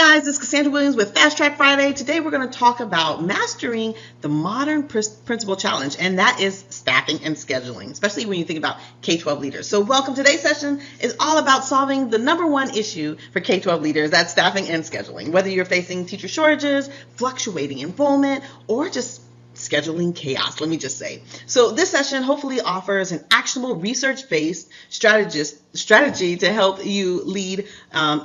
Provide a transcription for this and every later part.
guys, this is Cassandra Williams with Fast Track Friday. Today we're going to talk about mastering the modern principal challenge, and that is staffing and scheduling, especially when you think about K-12 leaders. So welcome. Today's session is all about solving the number one issue for K-12 leaders, that's staffing and scheduling. Whether you're facing teacher shortages, fluctuating enrollment, or just scheduling chaos, let me just say. So this session hopefully offers an actionable research-based strategy to help you lead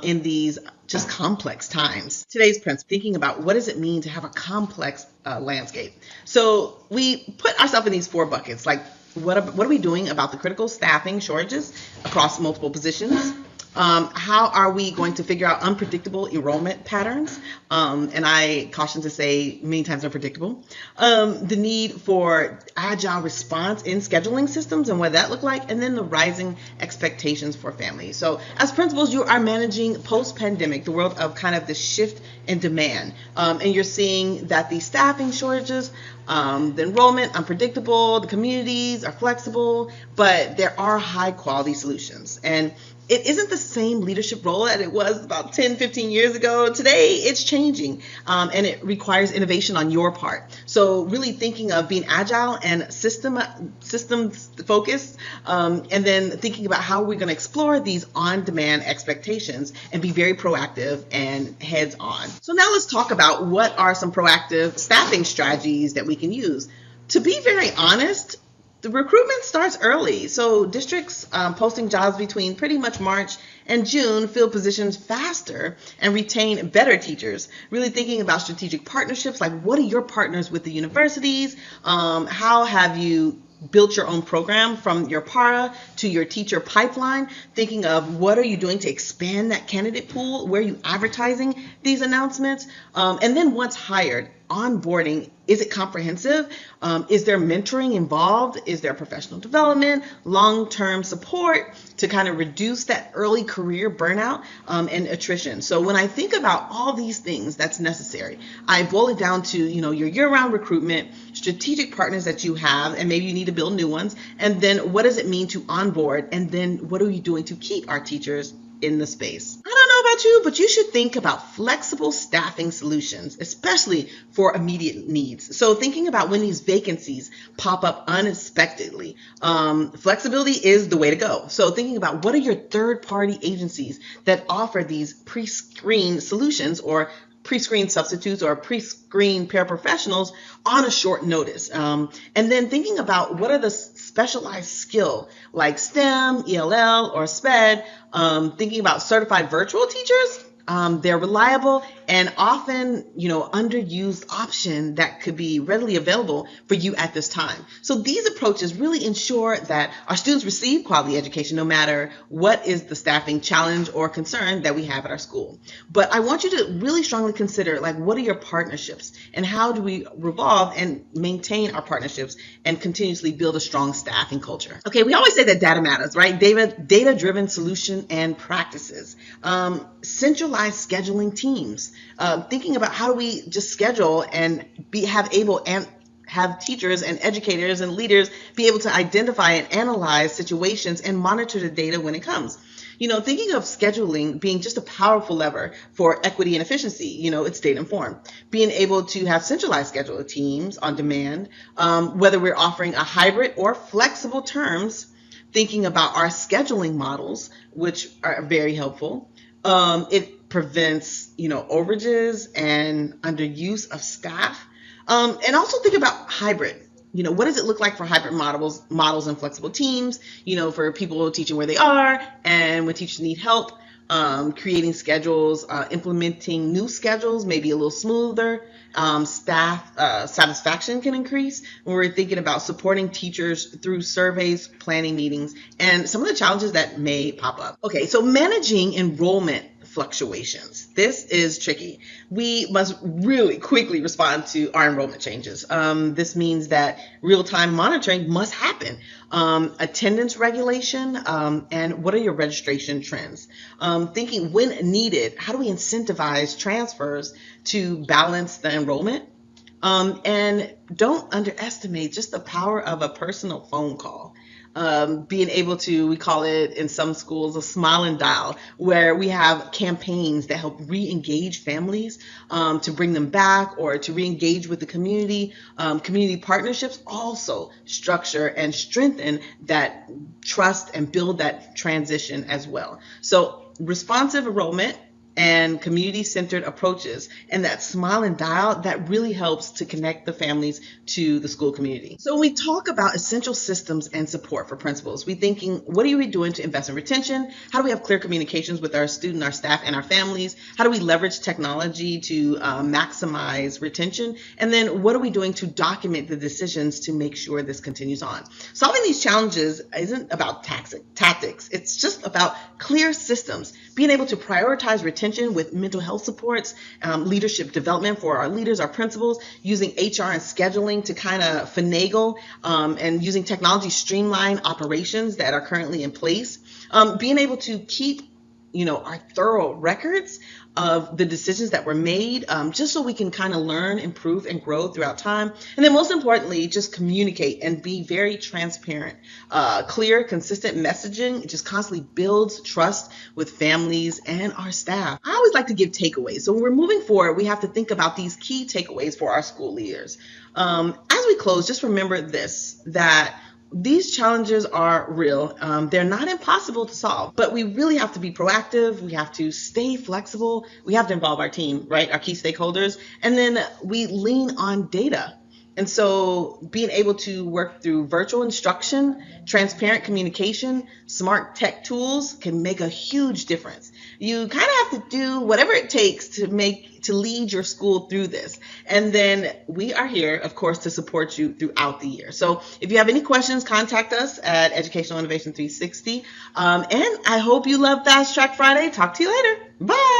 in these just complex times. Today's principle, thinking about what does it mean to have a complex landscape. So we put ourselves in these four buckets, like what are we doing about the critical staffing shortages across multiple positions? How are we going to figure out unpredictable enrollment patterns? And I caution to say many times unpredictable. The need for agile response in scheduling systems and what that look like, and then the rising expectations for families. So as principals, you are managing post-pandemic, the world of kind of the shift in demand. And you're seeing that the staffing shortages, the enrollment unpredictable, the communities are flexible, but there are high quality solutions. And it isn't the same leadership role that it was about 10, 15 years ago. Today, it's changing, and it requires innovation on your part. So really thinking of being agile and systems focused, and then thinking about how we're going to explore these on-demand expectations and be very proactive and heads-on. So now let's talk about what are some proactive staffing strategies that we can use. To be very honest, the recruitment starts early, so districts posting jobs between pretty much March and June fill positions faster and retain better teachers. Really thinking about strategic partnerships, like what are your partners with the universities? How have you built your own program from your para to your teacher pipeline? Thinking of what are you doing to expand that candidate pool? Where are you advertising these announcements? And then once hired, onboarding, is it comprehensive? Is there mentoring involved? Is there professional development, long-term support to kind of reduce that early career burnout and attrition? So when I think about all these things that's necessary, I boil it down to, your year-round recruitment, strategic partners that you have, and maybe you need to build new ones, and then what does it mean to onboard, and then what are we doing to keep our teachers in the space? I don't know about you, but you should think about flexible staffing solutions, especially for immediate needs. So thinking about when these vacancies pop up unexpectedly, flexibility is the way to go. So thinking about what are your third-party agencies that offer these pre-screened solutions or pre-screened substitutes or pre-screened paraprofessionals on a short notice. And then thinking about what are the specialized skill like STEM, ELL, or SPED, thinking about certified virtual teachers. They're reliable and often, underused option that could be readily available for you at this time. So these approaches really ensure that our students receive quality education no matter what is the staffing challenge or concern that we have at our school. But I want you to really strongly consider, what are your partnerships and how do we revolve and maintain our partnerships and continuously build a strong staffing culture? Okay, we always say that data matters, right? Data-driven solution and practices. Centralized scheduling teams, thinking about how do we just schedule and have teachers and educators and leaders be able to identify and analyze situations and monitor the data when it comes. Thinking of scheduling being just a powerful lever for equity and efficiency, it's data informed. Being able to have centralized schedule teams on demand, whether we're offering a hybrid or flexible terms, thinking about our scheduling models, which are very helpful. It prevents, overages and underuse of staff. And also think about hybrid. What does it look like for hybrid models and flexible teams, for people teaching where they are and when teachers need help, creating schedules, implementing new schedules, maybe a little smoother. Staff satisfaction can increase when we're thinking about supporting teachers through surveys, planning meetings, and some of the challenges that may pop up. Okay, so managing enrollment fluctuations. This is tricky. We must really quickly respond to our enrollment changes. This means that real-time monitoring must happen. Attendance regulation, and what are your registration trends? Thinking when needed, how do we incentivize transfers to balance the enrollment? And don't underestimate just the power of a personal phone call. being able to, we call it in some schools a smile and dial, where we have campaigns that help re-engage families, to bring them back or to re-engage with the community. Community partnerships also structure and strengthen that trust and build that transition as well. So responsive enrollment and community-centered approaches and that smile and dial, that really helps to connect the families to the school community. So when we talk about essential systems and support for principals, we're thinking, what are we doing to invest in retention? How do we have clear communications with our student, our staff, and our families? How do we leverage technology to maximize retention? And then what are we doing to document the decisions to make sure this continues on? Solving these challenges isn't about tactics. It's just about clear systems, being able to prioritize retention with mental health supports, leadership development for our leaders, our principals, using HR and scheduling to kind of finagle, and using technology streamline operations that are currently in place, being able to keep our thorough records of the decisions that were made, just so we can kind of learn, improve, and grow throughout time. And then most importantly, just communicate and be very transparent. Clear, consistent messaging, it just constantly builds trust with families and our staff. I always like to give takeaways. So when we're moving forward, we have to think about these key takeaways for our school leaders. As we close, just remember this, that these challenges are real. They're not impossible to solve, but we really have to be proactive. We have to stay flexible. We have to involve our team, right? Our key stakeholders. And then we lean on data. And so being able to work through virtual instruction, transparent communication, smart tech tools can make a huge difference. You kind of have to do whatever it takes to lead your school through this. And then we are here, of course, to support you throughout the year. So if you have any questions, contact us at Educational Innovation 360. And I hope you love Fast Track Friday. Talk to you later. Bye.